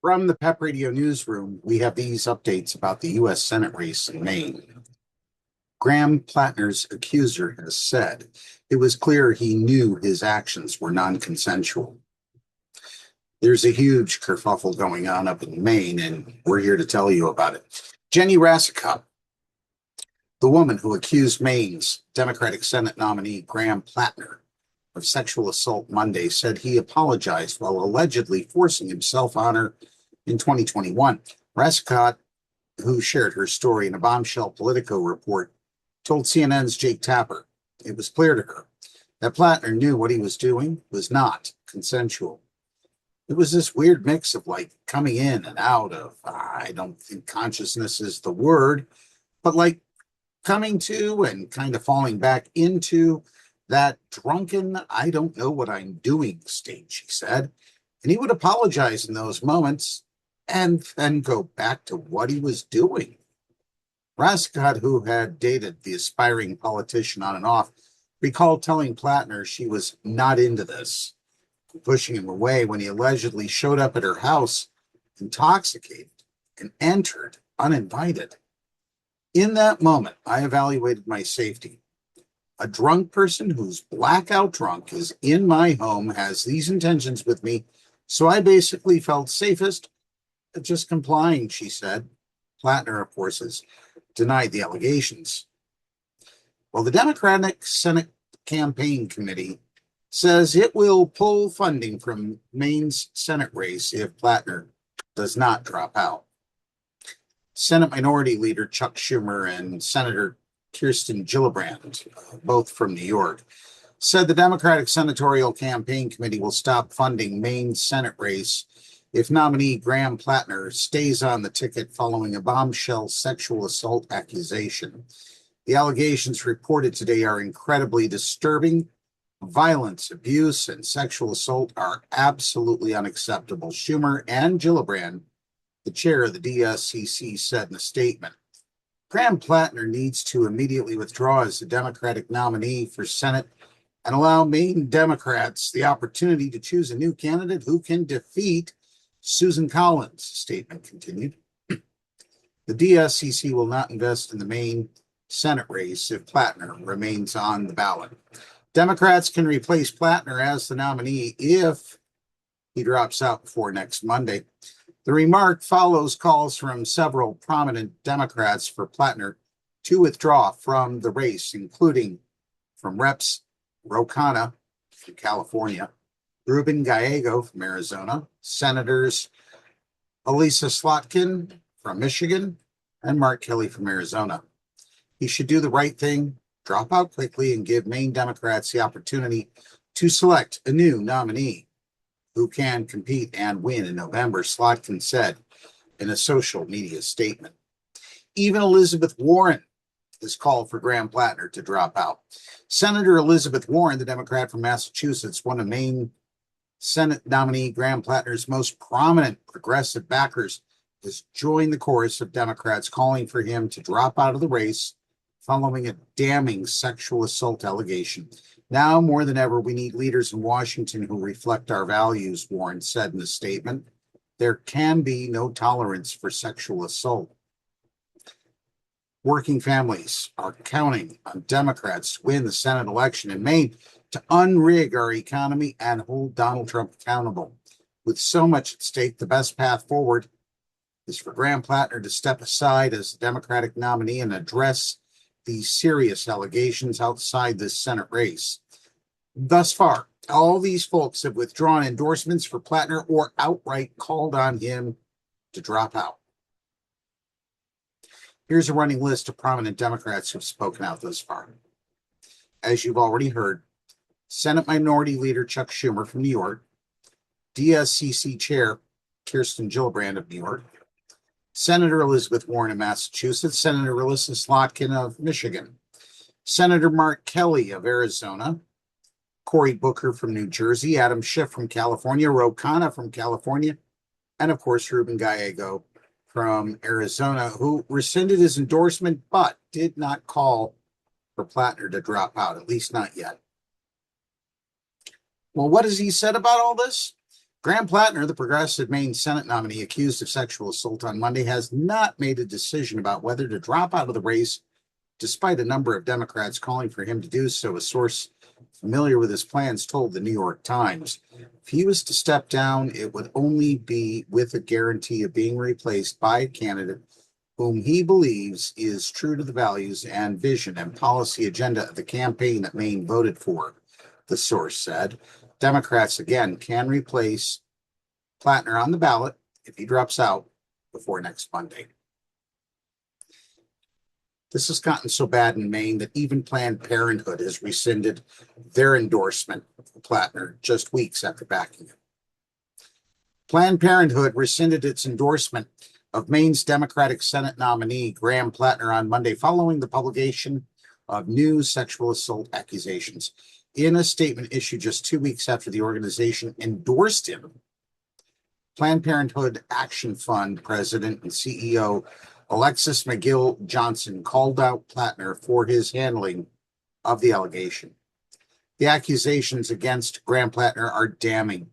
From the PEP Radio Newsroom, we have these updates about the U.S. Senate race in Maine. Graham Platner's accuser has said it was clear he knew his actions were non-consensual. There's a huge kerfuffle going on up in Maine, and we're here to tell you about it. Jenny Rassicott, the woman who accused Maine's Democratic Senate nominee Graham Platner of sexual assault Monday, said he apologized while allegedly forcing himself on her in 2021. Rassicott, who shared her story in a bombshell Politico report, told CNN's Jake Tapper it was clear to her that Platner knew what he was doing was not consensual. It was this weird mix of like coming in and out of, I don't think consciousness is the word, but like coming to and kind of falling back into that drunken, I don't know what I'm doing state, she said. And he would apologize in those moments and then go back to what he was doing. Rassicott, who had dated the aspiring politician on and off, recalled telling Platner she was not into this, pushing him away when he allegedly showed up at her house intoxicated and entered uninvited. In that moment, I evaluated my safety. A drunk person who's blackout drunk is in my home, has these intentions with me, so I basically felt safest at just complying, she said. Platner, of course, has denied the allegations. Well, the Democratic Senate Campaign Committee says it will pull funding from Maine's Senate race if Platner does not drop out. Senate Minority Leader Chuck Schumer and Senator Kirsten Gillibrand, both from New York, said the Democratic Senatorial Campaign Committee will stop funding Maine's Senate race if nominee Graham Platner stays on the ticket following a bombshell sexual assault accusation. The allegations reported today are incredibly disturbing. Violence, abuse, and sexual assault are absolutely unacceptable, Schumer and Gillibrand, the chair of the DSCC, said in a statement. Graham Platner needs to immediately withdraw as the Democratic nominee for Senate and allow Maine Democrats the opportunity to choose a new candidate who can defeat Susan Collins, the statement continued. The DSCC will not invest in the Maine Senate race if Platner remains on the ballot. Democrats can replace Platner as the nominee if he drops out before next Monday. The remark follows calls from several prominent Democrats for Platner to withdraw from the race, including from Reps Ro Khanna from California, Ruben Gallego from Arizona, Senators Elisa Slotkin from Michigan, and Mark Kelly from Arizona. He should do the right thing, drop out quickly, and give Maine Democrats the opportunity to select a new nominee who can compete and win in November, Slotkin said in a social media statement. Even Elizabeth Warren has called for Graham Platner to drop out. Senator Elizabeth Warren, the Democrat from Massachusetts, one of Maine Senate nominee Graham Platner's most prominent progressive backers, has joined the chorus of Democrats calling for him to drop out of the race following a damning sexual assault allegation. Now more than ever, we need leaders in Washington who reflect our values, Warren said in a statement. There can be no tolerance for sexual assault. Working families are counting on Democrats to win the Senate election in Maine to unrig our economy and hold Donald Trump accountable. With so much at stake, the best path forward is for Graham Platner to step aside as the Democratic nominee and address these serious allegations outside this Senate race. Thus far, all these folks have withdrawn endorsements for Platner or outright called on him to drop out. Here's a running list of prominent Democrats who've spoken out thus far. As you've already heard, Senate Minority Leader Chuck Schumer from New York, DSCC Chair Kirsten Gillibrand of New York, Senator Elizabeth Warren of Massachusetts, Senator Elisa Slotkin of Michigan, Senator Mark Kelly of Arizona, Cory Booker from New Jersey, Adam Schiff from California, Ro Khanna from California, and of course, Ruben Gallego from Arizona, who rescinded his endorsement but did not call for Platner to drop out, at least not yet. Well, what has he said about all this? Graham Platner, the progressive Maine Senate nominee accused of sexual assault on Monday, has not made a decision about whether to drop out of the race, despite a number of Democrats calling for him to do so. A source familiar with his plans told the New York Times, if he was to step down, it would only be with a guarantee of being replaced by a candidate whom he believes is true to the values and vision and policy agenda of the campaign that Maine voted for, the source said. Democrats, again, can replace Platner on the ballot if he drops out before next Monday. This has gotten so bad in Maine that even Planned Parenthood has rescinded their endorsement of Platner just weeks after backing him. Planned Parenthood rescinded its endorsement of Maine's Democratic Senate nominee Graham Platner on Monday following the publication of new sexual assault accusations. In a statement issued just 2 weeks after the organization endorsed him, Planned Parenthood Action Fund President and CEO Alexis McGill Johnson called out Platner for his handling of the allegation. The accusations against Graham Platner are damning,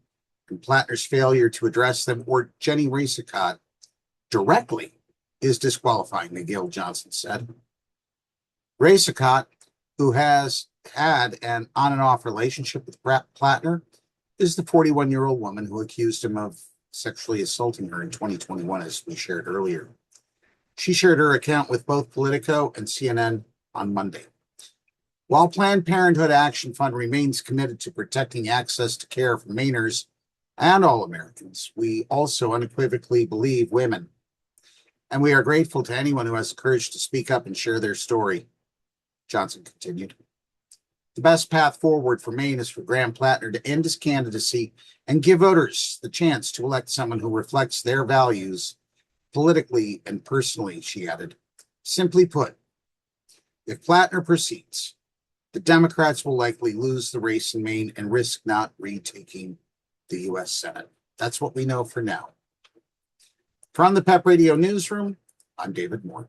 and Platner's failure to address them or Jenny Resicott directly is disqualifying, McGill Johnson said. Resicott, who has had an on and off relationship with Platner, is the 41-year-old woman who accused him of sexually assaulting her in 2021, as we shared earlier. She shared her account with both Politico and CNN on Monday. While Planned Parenthood Action Fund remains committed to protecting access to care for Mainers and all Americans, we also unequivocally believe women, and we are grateful to anyone who has the courage to speak up and share their story, Johnson continued. The best path forward for Maine is for Graham Platner to end his candidacy and give voters the chance to elect someone who reflects their values politically and personally, she added. Simply put, if Platner proceeds, the Democrats will likely lose the race in Maine and risk not retaking the U.S. Senate. That's what we know for now. From the PEP Radio Newsroom, I'm David Moore.